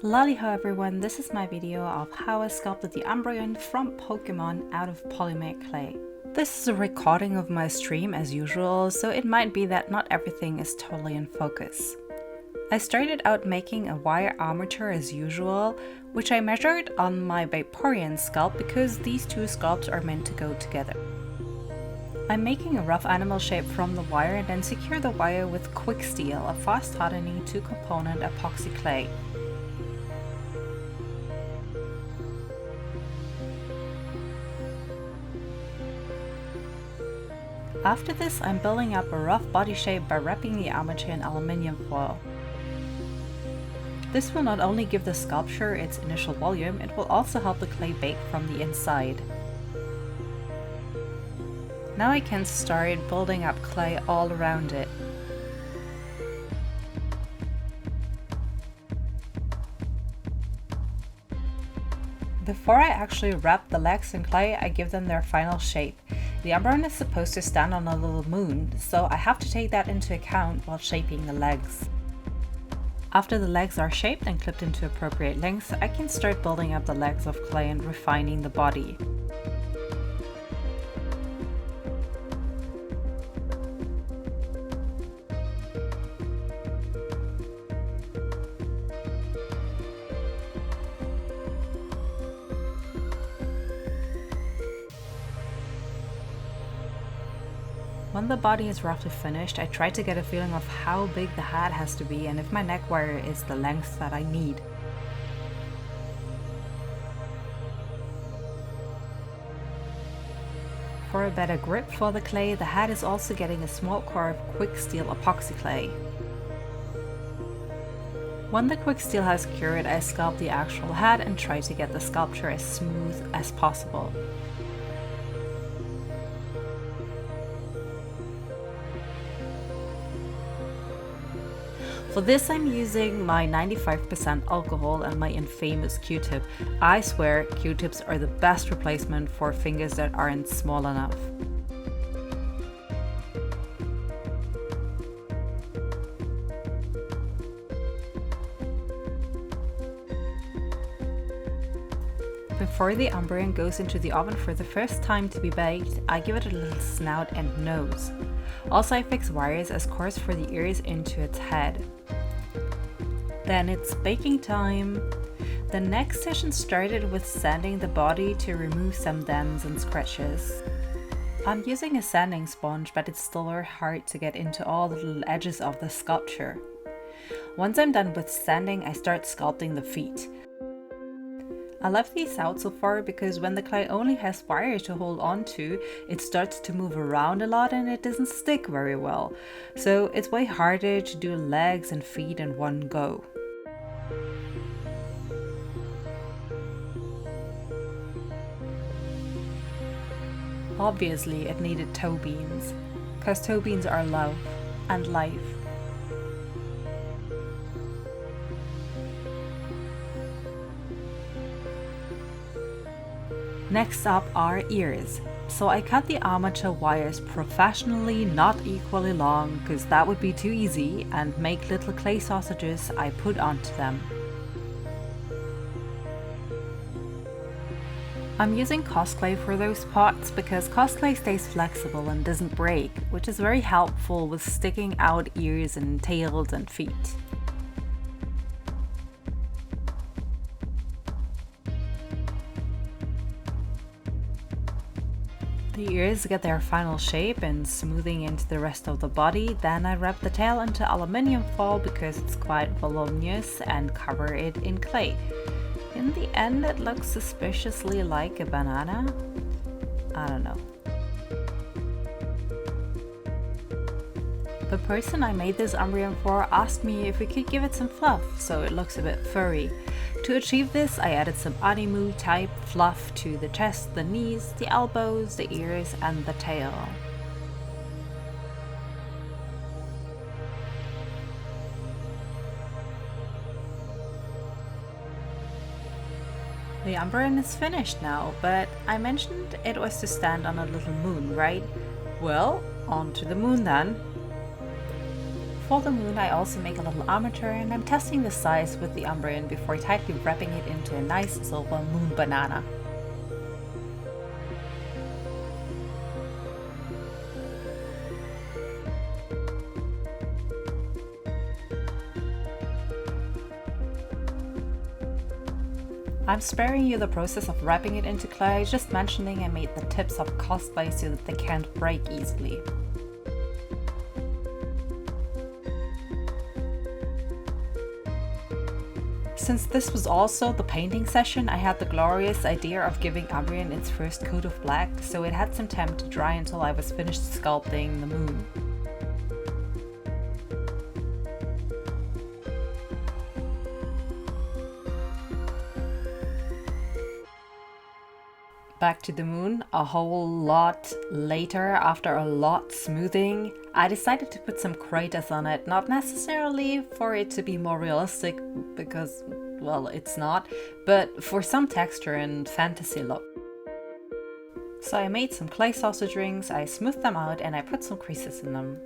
Lollyho everyone, this is my video of how I sculpted the Umbreon from Pokemon out of Polymer Clay. This is a recording of my stream as usual, so it might be that not everything is totally in focus. I started out making a wire armature as usual, which I measured on my Vaporeon sculpt because these two sculpts are meant to go together. I'm making a rough animal shape from the wire and then secure the wire with quick steel, a fast hardening 2-component epoxy clay. After this, I'm building up a rough body shape by wrapping the armature in aluminium foil. This will not only give the sculpture its initial volume, it will also help the clay bake from the inside. Now I can start building up clay all around it. Before I actually wrap the legs in clay, I give them their final shape. The Umbreon is supposed to stand on a little moon, so I have to take that into account while shaping the legs. After the legs are shaped and clipped into appropriate lengths, I can start building up the legs of clay and refining the body. When the body is roughly finished, I try to get a feeling of how big the hat has to be and if my neck wire is the length that I need. For a better grip for the clay, the hat is also getting a small core of quick steel epoxy clay. When the quick steel has cured, I sculpt the actual hat and try to get the sculpture as smooth as possible. For this I'm using my 95% alcohol and my infamous Q-tip. I swear Q-tips are the best replacement for fingers that aren't small enough. Before the Umbreon goes into the oven for the first time to be baked, I give it a little snout and nose. Also I fix wires as course for the ears into its head. Then it's baking time. The next session started with sanding the body to remove some dents and scratches. I'm using a sanding sponge, but it's still very hard to get into all the little edges of the sculpture. Once I'm done with sanding, I start sculpting the feet. I left these out so far because when the clay only has wire to hold on to, it starts to move around a lot and it doesn't stick very well. So it's way harder to do legs and feet in one go. Obviously it needed toe beans, cause toe beans are love and life. Next up are ears. So I cut the armature wires professionally, not equally long, because that would be too easy, and make little clay sausages I put onto them. I'm using Cosclay for those parts because Cosclay stays flexible and doesn't break, which is very helpful with sticking out ears and tails and feet. The ears get their final shape and smoothing into the rest of the body, then I wrap the tail into aluminium foil because it's quite voluminous and cover it in clay. In the end it looks suspiciously like a banana. I don't know. The person I made this Umbreon for asked me if we could give it some fluff, so it looks a bit furry. To achieve this, I added some anime type fluff to the chest, the knees, the elbows, the ears and the tail. The Umbreon is finished now, but I mentioned it was to stand on a little moon, right? Well, on to the moon then. For the moon I also make a little armature, and I'm testing the size with the Umbreon before tightly wrapping it into a nice silver moon banana. I'm sparing you the process of wrapping it into clay, just mentioning I made the tips of Cosclay so that they can't break easily. Since this was also the painting session, I had the glorious idea of giving Umbreon its first coat of black, so it had some time to dry until I was finished sculpting the moon. Back to the moon, a whole lot later, after a lot smoothing, I decided to put some craters on it, not necessarily for it to be more realistic, because, well, it's not, but for some texture and fantasy look. So I made some clay sausage rings, I smoothed them out, and I put some creases in them.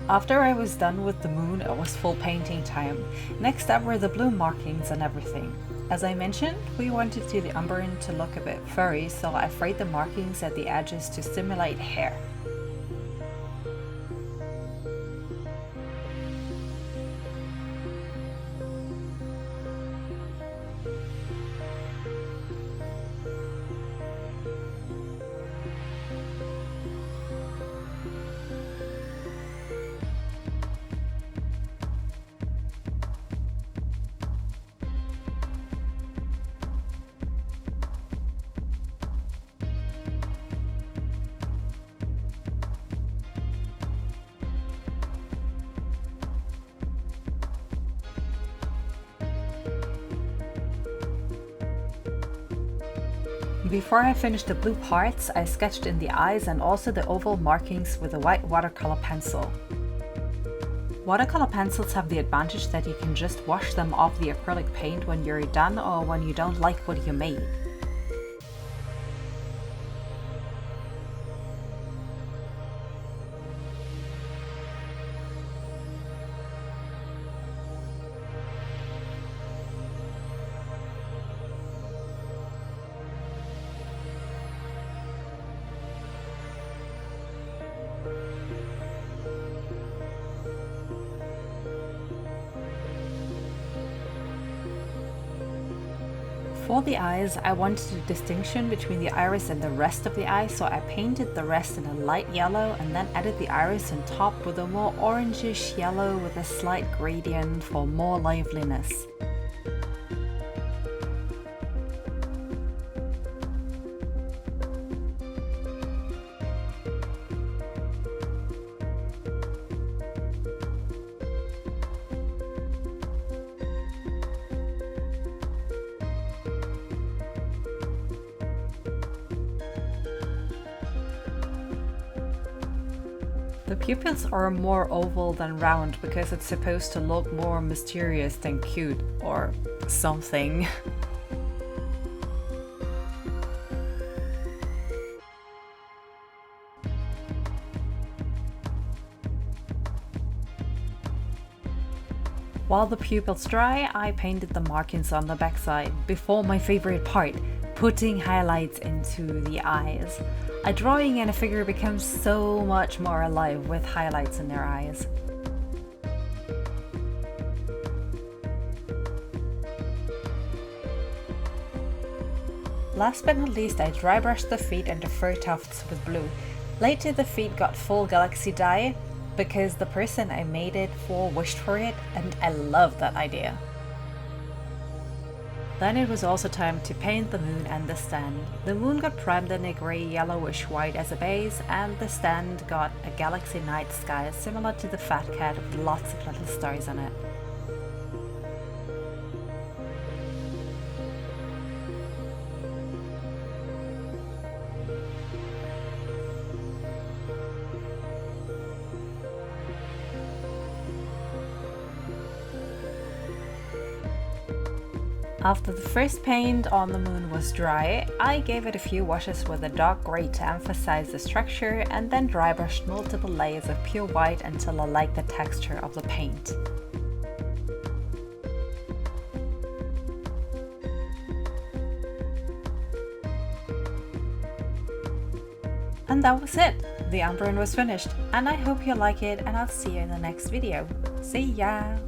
After I was done with the moon, it was full painting time. Next up were the blue markings and everything. As I mentioned, we wanted the Umbreon to look a bit furry, so I frayed the markings at the edges to simulate hair. Before I finished the blue parts, I sketched in the eyes and also the oval markings with a white watercolor pencil. Watercolor pencils have the advantage that you can just wash them off the acrylic paint when you're done or when you don't like what you made. For the eyes, I wanted a distinction between the iris and the rest of the eye, so I painted the rest in a light yellow and then added the iris on top with a more orangish yellow with a slight gradient for more liveliness. The pupils are more oval than round because it's supposed to look more mysterious than cute or something. While the pupils dry, I painted the markings on the backside before my favorite part, putting highlights into the eyes. A drawing and a figure becomes so much more alive with highlights in their eyes. Last but not least, I dry brushed the feet and the fur tufts with blue. Later the feet got full galaxy dye because the person I made it for wished for it, and I love that idea. Then it was also time to paint the moon and the stand. The moon got primed in a grey yellowish white as a base, and the stand got a galaxy night sky similar to the fat cat with lots of little stars on it. After the first paint on the moon was dry, I gave it a few washes with a dark grey to emphasize the structure and then dry brushed multiple layers of pure white until I liked the texture of the paint. And that was it! The Umbreon was finished, and I hope you like it, and I'll see you in the next video. See ya!